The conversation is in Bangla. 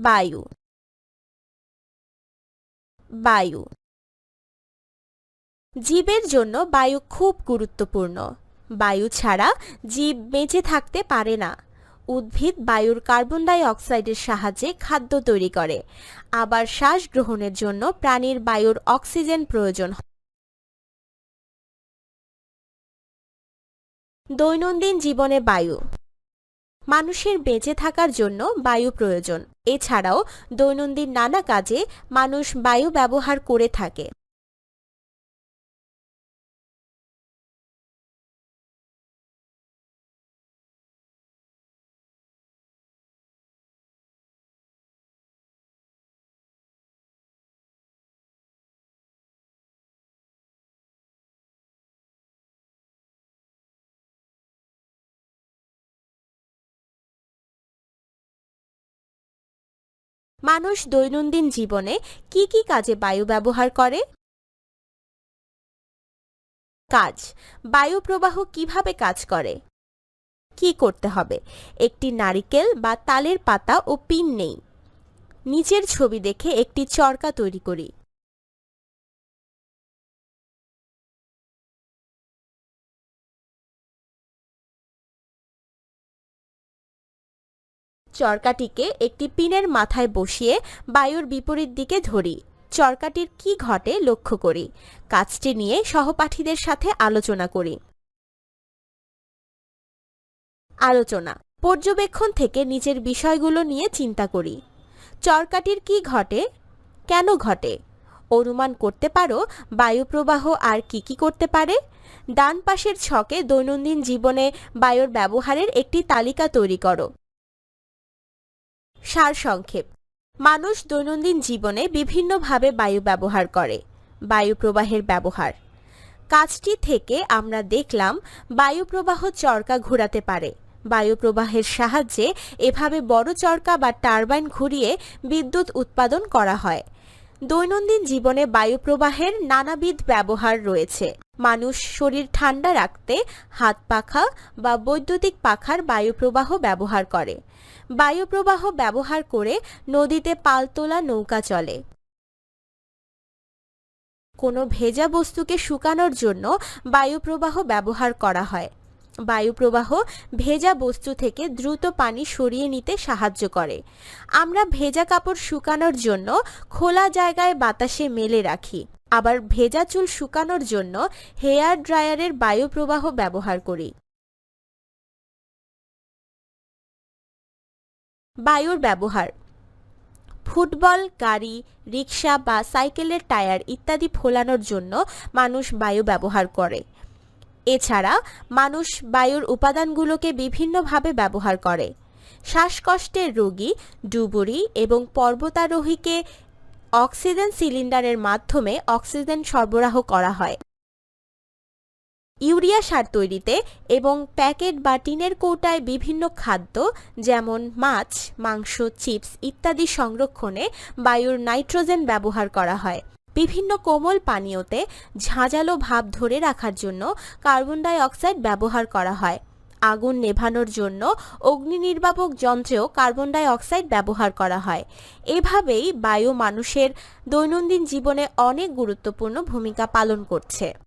বায়ু। বায়ু। জীবের জন্য বায়ু খুব গুরুত্বপূর্ণ। বায়ু ছাড়া জীব বেঁচে থাকতে পারে না। উদ্ভিদ বায়ুর কার্বন ডাই অক্সাইডের সাহায্যে খাদ্য তৈরি করে, আবার শ্বাস গ্রহণের জন্য প্রাণীর বায়ুর অক্সিজেন প্রয়োজন হয়। দৈনন্দিন জীবনে বায়ু। মানুষের বেঁচে থাকার জন্য বায়ু প্রয়োজন। এছাড়াও দৈনন্দিন নানা কাজে মানুষ বায়ু ব্যবহার করে থাকে। মানুষ দৈনন্দিন জীবনে কি কি কাজে বায়ু ব্যবহার করে? কাজ। বায়ু প্রবাহ কিভাবে কাজ করে? কি করতে হবে? একটি নারিকেল বা তালের পাতা ও পিন নেই। নিচের ছবি দেখে একটি চরকা তৈরি করি। চরকাটিকে একটি পিনের মাথায় বসিয়ে বায়ুর বিপরীত দিকে ধরি। চরকাটির কি ঘটে লক্ষ্য করি। কাজটি নিয়ে সহপাঠীদের সাথে আলোচনা করি। আলোচনা। পর্যবেক্ষণ থেকে নিচের বিষয়গুলো নিয়ে চিন্তা করি। চরকাটির কি ঘটে, কেন ঘটে? অনুমান করতে পারো বায়ু প্রবাহ আর কি কি করতে পারে? ডান পাশের ছকে দৈনন্দিন জীবনে বায়ুর ব্যবহারের একটি তালিকা তৈরি করো। সারসংক্ষেপ। মানুষ দৈনন্দিন জীবনে বিভিন্নভাবে বায়ু ব্যবহার করে। বায়ু প্রবাহের ব্যবহার। কাজটি থেকে আমরা দেখলাম বায়ু প্রবাহ চরকা ঘোরাতে পারে। বায়ু প্রবাহের সাহায্যে এভাবে বড় চরকা বা টারবাইন ঘুরিয়ে বিদ্যুৎ উৎপাদন করা হয়। দৈনন্দিন জীবনে বায়ু প্রবাহের নানাবিধ ব্যবহার রয়েছে। মানুষ শরীর ঠান্ডা রাখতে হাত পাখা বা বৈদ্যুতিক পাখার বায়ু প্রবাহ ব্যবহার করে। বায়ু প্রবাহ ব্যবহার করে নদীতে পালতোলা নৌকা চলে। কোনো ভেজা বস্তুকে শুকানোর জন্য বায়ু প্রবাহ ব্যবহার করা হয়। বায়ু প্রবাহ ভেজা বস্তু থেকে দ্রুত পানি সরিয়ে নিতে সাহায্য করে। আমরা ভেজা কাপড় শুকানোর জন্য খোলা জায়গায় বাতাসে মেলে রাখি। আবার ভেজা চুল শুকানোর জন্য হেয়ার ড্রায়ারের বায়ু প্রবাহ ব্যবহার করি। বায়ুর ব্যবহার। ফুটবল, গাড়ি, রিক্সা বা সাইকেলের টায়ার ইত্যাদি ফোলানোর জন্য মানুষ বায়ু ব্যবহার করে। এছাড়া মানুষ বায়ুর উপাদানগুলোকে বিভিন্নভাবে ব্যবহার করে। শ্বাসকষ্টের রোগী, ডুবুরি এবং পর্বতারোহীকে অক্সিজেন সিলিন্ডারের মাধ্যমে অক্সিজেন সরবরাহ করা হয়। ইউরিয়া সার তৈরিতে এবং প্যাকেট বা টিনের কৌটায় বিভিন্ন খাদ্য যেমন মাছ, মাংস, চিপস ইত্যাদি সংরক্ষণে বায়ুর নাইট্রোজেন ব্যবহার করা হয়। বিভিন্ন কোমল পানীয়তে ঝাঁঝালো ভাব ধরে রাখার জন্য কার্বন ডাই অক্সাইড ব্যবহার করা হয়। আগুন নেভানোর জন্য অগ্নি নির্বাপক যন্ত্রেও কার্বন ডাই অক্সাইড ব্যবহার করা হয়। এভাবেই বায়ু মানুষের দৈনন্দিন জীবনে অনেক গুরুত্বপূর্ণ ভূমিকা পালন করছে।